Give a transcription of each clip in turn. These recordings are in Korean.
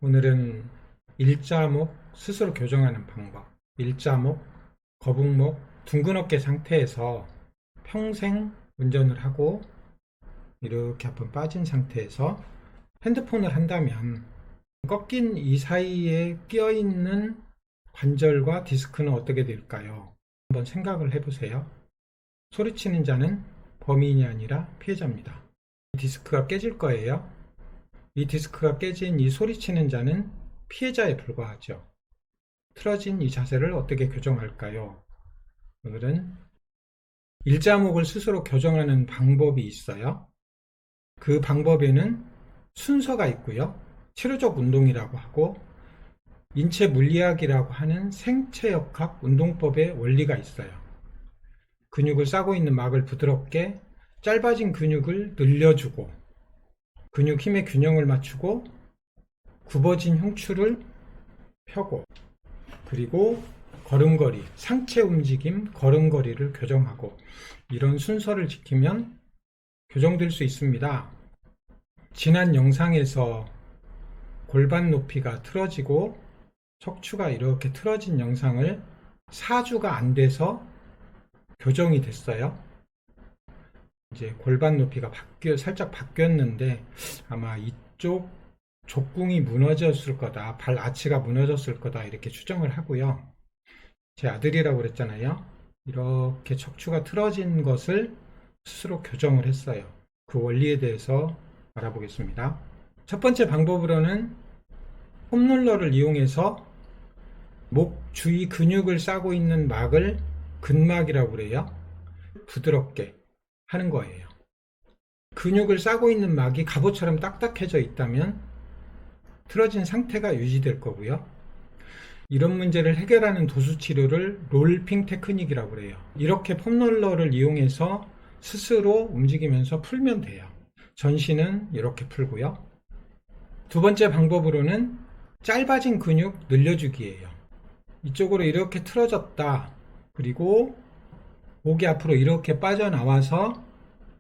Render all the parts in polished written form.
오늘은 일자목 스스로 교정하는 방법, 일자목, 거북목, 둥근 어깨 상태에서 평생 운전을 하고 이렇게 한번 빠진 상태에서 핸드폰을 한다면 꺾인 이 사이에 끼어있는 관절과 디스크는 어떻게 될까요? 한번 생각을 해보세요. 소리치는 자는 범인이 아니라 피해자입니다. 디스크가 깨질 거예요. 이 디스크가 깨진 이 소리치는 자는 피해자에 불과하죠. 틀어진 이 자세를 어떻게 교정할까요? 오늘은 일자목을 스스로 교정하는 방법이 있어요. 그 방법에는 순서가 있고요. 치료적 운동이라고 하고 인체 물리학이라고 하는 생체역학 운동법의 원리가 있어요. 근육을 싸고 있는 막을 부드럽게, 짧아진 근육을 늘려주고 근육 힘의 균형을 맞추고 굽어진 흉추를 펴고, 그리고 걸음걸이, 상체 움직임, 걸음걸이를 교정하고, 이런 순서를 지키면 교정될 수 있습니다. 지난 영상에서 골반 높이가 틀어지고 척추가 이렇게 틀어진 영상을 4주가 안 돼서 교정이 됐어요. 이제 골반 높이가 살짝 바뀌었는데 아마 이쪽 족궁이 무너졌을 거다, 발 아치가 무너졌을 거다, 이렇게 추정을 하고요. 제 아들이라고 그랬잖아요. 이렇게 척추가 틀어진 것을 스스로 교정을 했어요. 그 원리에 대해서 알아보겠습니다. 첫 번째 방법으로는 폼롤러를 이용해서 목 주위 근육을 싸고 있는 막을 근막이라고 그래요. 부드럽게 하는 거예요. 근육을 싸고 있는 막이 갑옷처럼 딱딱해져 있다면 틀어진 상태가 유지될 거고요. 이런 문제를 해결하는 도수 치료를 롤핑 테크닉이라고 그래요. 이렇게 폼롤러를 이용해서 스스로 움직이면서 풀면 돼요. 전신은 이렇게 풀고요. 두 번째 방법으로는 짧아진 근육 늘려주기예요. 이쪽으로 이렇게 틀어졌다. 그리고 목이 앞으로 이렇게 빠져나와서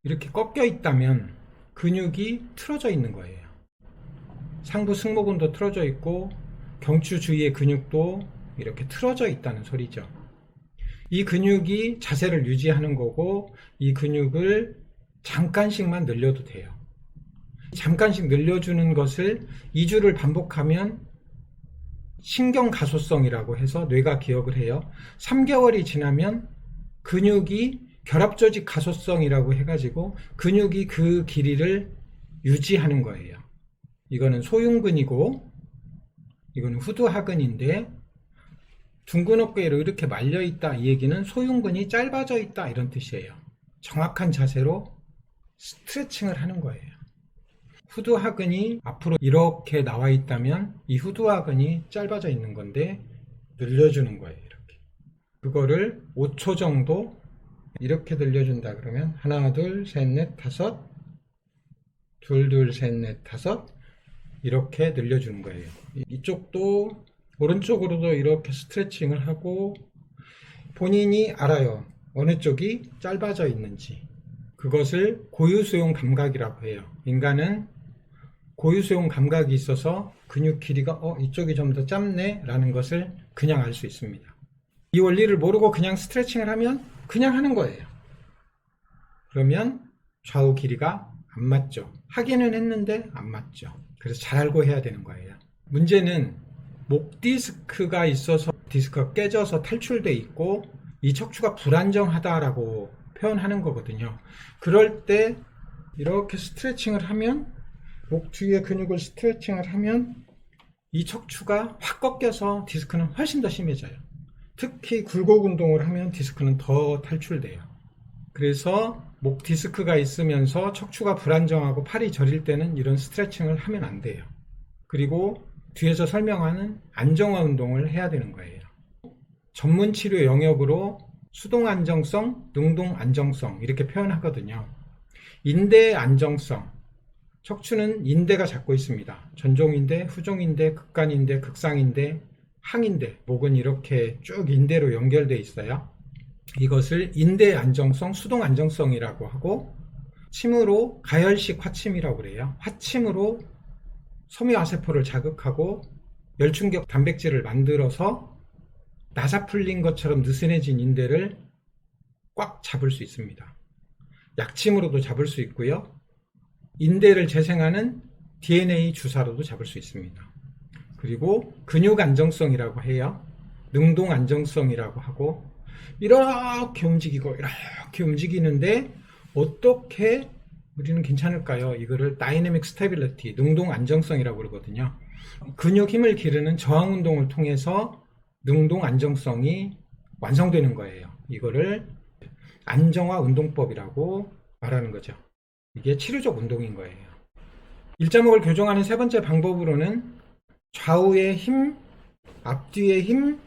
이렇게 꺾여 있다면 근육이 틀어져 있는 거예요. 상부 승모근도 틀어져 있고 경추 주위의 근육도 이렇게 틀어져 있다는 소리죠. 이 근육이 자세를 유지하는 거고, 이 근육을 잠깐씩만 늘려도 돼요. 잠깐씩 늘려주는 것을 2주를 반복하면 신경가소성이라고 해서 뇌가 기억을 해요. 3개월이 지나면 근육이 결합조직 가소성이라고 해가지고 근육이 그 길이를 유지하는 거예요. 이거는 소흉근이고 이거는 후두하근인데, 둥근 어깨로 이렇게 말려 있다, 이 얘기는 소흉근이 짧아져 있다, 이런 뜻이에요. 정확한 자세로 스트레칭을 하는 거예요. 후두하근이 앞으로 이렇게 나와 있다면 이 후두하근이 짧아져 있는 건데 늘려주는 거예요. 이렇게 그거를 5초 정도 이렇게 늘려준다 그러면 하나 둘 셋 넷 다섯, 둘 둘 셋 넷 다섯, 이렇게 늘려주는 거예요. 이쪽도 오른쪽으로도 이렇게 스트레칭을 하고 본인이 알아요. 어느 쪽이 짧아져 있는지. 그것을 고유수용 감각이라고 해요. 인간은 고유수용 감각이 있어서 근육 길이가 이쪽이 좀 더 짧네 라는 것을 그냥 알 수 있습니다. 이 원리를 모르고 그냥 스트레칭을 하면 그냥 하는 거예요. 그러면 좌우 길이가 안 맞죠. 하기는 했는데 안 맞죠. 그래서 잘 알고 해야 되는 거예요. 문제는 목 디스크가 있어서 디스크가 깨져서 탈출돼 있고 이 척추가 불안정하다라고 표현하는 거거든요. 그럴 때 이렇게 스트레칭을 하면, 목 뒤에 근육을 스트레칭을 하면 이 척추가 확 꺾여서 디스크는 훨씬 더 심해져요. 특히 굴곡 운동을 하면 디스크는 더 탈출돼요. 그래서 목 디스크가 있으면서 척추가 불안정하고 팔이 저릴 때는 이런 스트레칭을 하면 안 돼요. 그리고 뒤에서 설명하는 안정화 운동을 해야 되는 거예요. 전문 치료 영역으로 수동 안정성, 능동 안정성 이렇게 표현하거든요. 인대의 안정성, 척추는 인대가 잡고 있습니다. 전종인대, 후종인대, 극간인대, 극상인대, 항인대, 목은 이렇게 쭉 인대로 연결되어 있어요. 이것을 인대의 안정성, 수동 안정성이라고 하고, 침으로 가열식 화침이라고 그래요. 화침으로 섬유화세포를 자극하고 열충격 단백질을 만들어서 나사 풀린 것처럼 느슨해진 인대를 꽉 잡을 수 있습니다. 약침으로도 잡을 수 있고요. 인대를 재생하는 DNA 주사로도 잡을 수 있습니다. 그리고 근육 안정성이라고 해요. 능동 안정성이라고 하고, 이렇게 움직이고 이렇게 움직이는데 어떻게 우리는 괜찮을까요? 이거를 다이내믹 스테빌리티, 능동 안정성이라고 그러거든요. 근육 힘을 기르는 저항 운동을 통해서 능동 안정성이 완성되는 거예요. 이거를 안정화 운동법이라고 말하는 거죠. 이게 치료적 운동인 거예요. 일자목을 교정하는 세 번째 방법으로는 좌우의 힘, 앞뒤의 힘,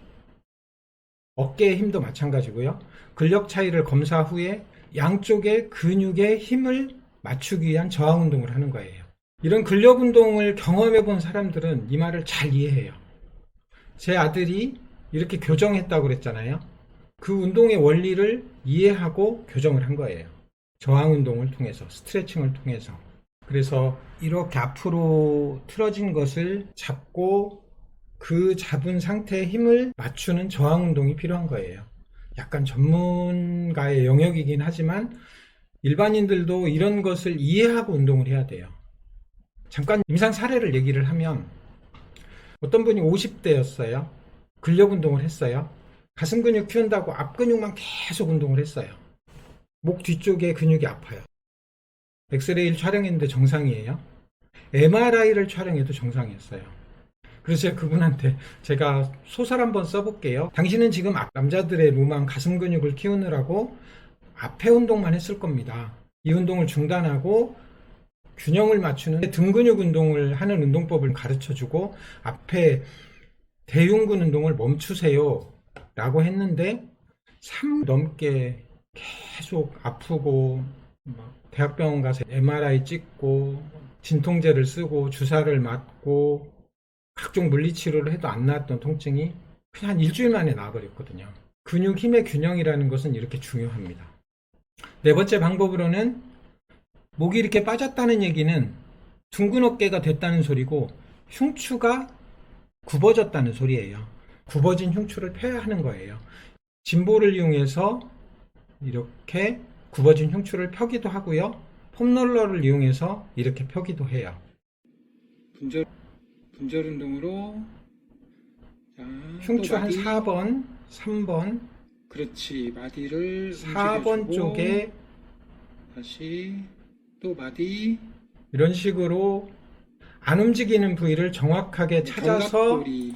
어깨의 힘도 마찬가지고요. 근력 차이를 검사 후에 양쪽의 근육의 힘을 맞추기 위한 저항 운동을 하는 거예요. 이런 근력 운동을 경험해 본 사람들은 이 말을 잘 이해해요. 제 아들이 이렇게 교정했다고 그랬잖아요. 그 운동의 원리를 이해하고 교정을 한 거예요. 저항 운동을 통해서, 스트레칭을 통해서. 그래서 이렇게 앞으로 틀어진 것을 잡고 그 잡은 상태의 힘을 맞추는 저항 운동이 필요한 거예요. 약간 전문가의 영역이긴 하지만 일반인들도 이런 것을 이해하고 운동을 해야 돼요. 잠깐 임상 사례를 얘기를 하면, 어떤 분이 50대였어요. 근력 운동을 했어요. 가슴 근육 키운다고 앞 근육만 계속 운동을 했어요. 목 뒤쪽에 근육이 아파요. 엑스레이를 촬영했는데 정상이에요. MRI를 촬영해도 정상이었어요. 그래서 제가 그분한테 제가 소설 한번 써볼게요. 당신은 지금 남자들의 로망 가슴 근육을 키우느라고 앞에 운동만 했을 겁니다. 이 운동을 중단하고 균형을 맞추는 등 근육 운동을 하는 운동법을 가르쳐주고 앞에 대흉근 운동을 멈추세요 라고 했는데 3년 넘게 계속 아프고 대학병원 가서 MRI 찍고 진통제를 쓰고 주사를 맞고 각종 물리치료를 해도 안 나았던 통증이 그냥 한 일주일 만에 나아버렸거든요. 근육 힘의 균형이라는 것은 이렇게 중요합니다. 네 번째 방법으로는 목이 이렇게 빠졌다는 얘기는 둥근 어깨가 됐다는 소리고 흉추가 굽어졌다는 소리예요. 굽어진 흉추를 펴야 하는 거예요. 짐볼을 이용해서 이렇게 굽어진 흉추를 펴기도 하고요. 폼롤러를 이용해서 이렇게 펴기도 해요. 분절 운동으로 흉추 한 4번, 3번, 그렇지. 마디를 4번 쪽에 다시 또 마디, 이런 식으로 안 움직이는 부위를 정확하게 찾아서 견갑골이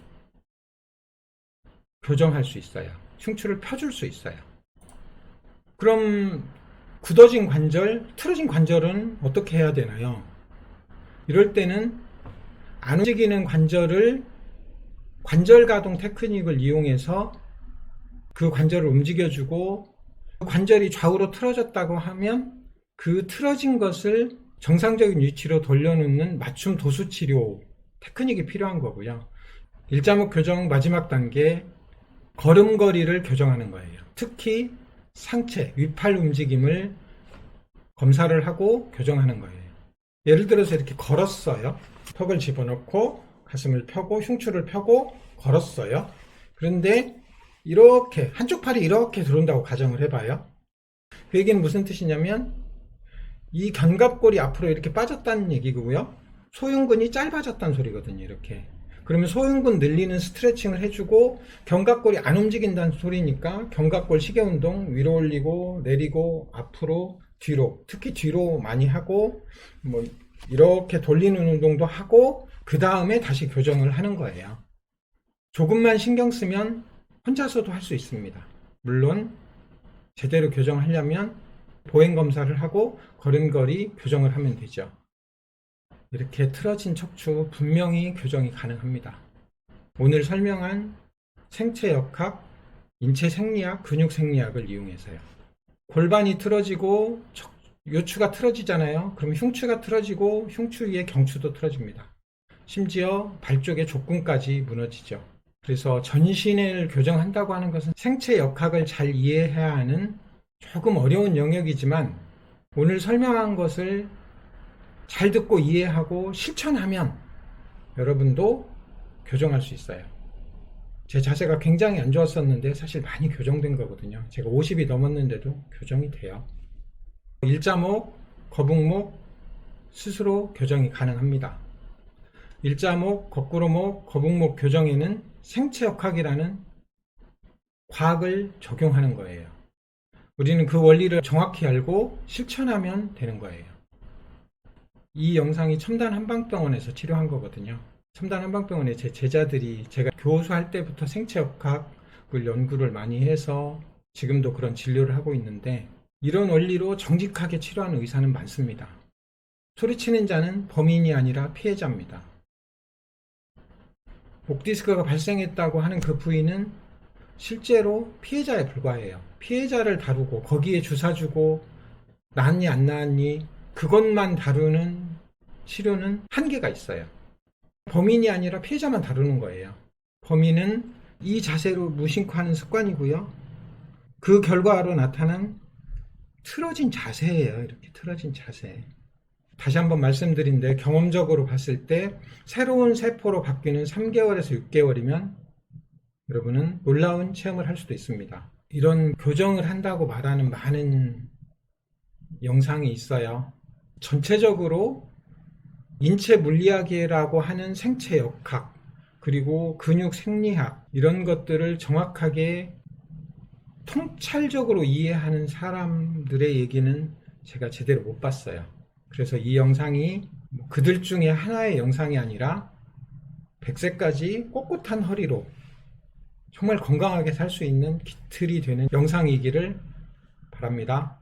교정할 수 있어요. 흉추를 펴줄 수 있어요. 그럼 굳어진 관절, 틀어진 관절은 어떻게 해야 되나요? 이럴 때는 안 움직이는 관절을 관절 가동 테크닉을 이용해서 그 관절을 움직여주고, 관절이 좌우로 틀어졌다고 하면 그 틀어진 것을 정상적인 위치로 돌려놓는 맞춤 도수 치료 테크닉이 필요한 거고요. 일자목 교정 마지막 단계, 걸음걸이를 교정하는 거예요. 특히 상체, 위팔 움직임을 검사를 하고 교정하는 거예요. 예를 들어서 이렇게 걸었어요. 턱을 집어넣고 가슴을 펴고 흉추를 펴고 걸었어요. 그런데 이렇게 한쪽 팔이 이렇게 들어온다고 가정을 해봐요. 그 얘기는 무슨 뜻이냐면 이 견갑골이 앞으로 이렇게 빠졌다는 얘기고요. 소흉근이 짧아졌다는 소리거든요. 이렇게. 그러면 소흉근 늘리는 스트레칭을 해주고 견갑골이 안 움직인다는 소리니까 견갑골 시계 운동 위로 올리고 내리고 앞으로 뒤로, 특히 뒤로 많이 하고 뭐 이렇게 돌리는 운동도 하고 그 다음에 다시 교정을 하는 거예요. 조금만 신경 쓰면 혼자서도 할 수 있습니다. 물론 제대로 교정하려면 보행 검사를 하고 걸음걸이 교정을 하면 되죠. 이렇게 틀어진 척추 분명히 교정이 가능합니다. 오늘 설명한 생체 역학, 인체 생리학, 근육 생리학을 이용해서요. 골반이 틀어지고 요추가 틀어지잖아요. 그럼 흉추가 틀어지고 흉추 위에 경추도 틀어집니다. 심지어 발 쪽의 족근까지 무너지죠. 그래서 전신을 교정한다고 하는 것은 생체 역학을 잘 이해해야 하는 조금 어려운 영역이지만 오늘 설명한 것을 잘 듣고 이해하고 실천하면 여러분도 교정할 수 있어요. 제 자세가 굉장히 안 좋았었는데 사실 많이 교정된 거거든요. 제가 50이 넘었는데도 교정이 돼요. 일자목, 거북목 스스로 교정이 가능합니다. 일자목, 거꾸로목, 거북목 교정에는 생체역학이라는 과학을 적용하는 거예요. 우리는 그 원리를 정확히 알고 실천하면 되는 거예요. 이 영상이 첨단 한방병원에서 치료한 거거든요. 첨단 한방병원의 제 제자들이 제가 교수할 때부터 생체역학을 연구를 많이 해서 지금도 그런 진료를 하고 있는데 이런 원리로 정직하게 치료하는 의사는 많습니다. 소리치는 자는 범인이 아니라 피해자입니다. 목디스크가 발생했다고 하는 그 부위는 실제로 피해자에 불과해요. 피해자를 다루고 거기에 주사 주고 나았니 안 나았니 그것만 다루는 치료는 한계가 있어요. 범인이 아니라 피해자만 다루는 거예요. 범인은 이 자세로 무심코 하는 습관이고요. 그 결과로 나타난 틀어진 자세예요. 이렇게 틀어진 자세. 다시 한번 말씀드린데 경험적으로 봤을 때 새로운 세포로 바뀌는 3개월에서 6개월이면 여러분은 놀라운 체험을 할 수도 있습니다. 이런 교정을 한다고 말하는 많은 영상이 있어요. 전체적으로 인체 물리학이라고 하는 생체 역학 그리고 근육 생리학 이런 것들을 정확하게 통찰적으로 이해하는 사람들의 얘기는 제가 제대로 못 봤어요. 그래서 이 영상이 그들 중에 하나의 영상이 아니라 100세까지 꼿꼿한 허리로 정말 건강하게 살 수 있는 기틀이 되는 영상이기를 바랍니다.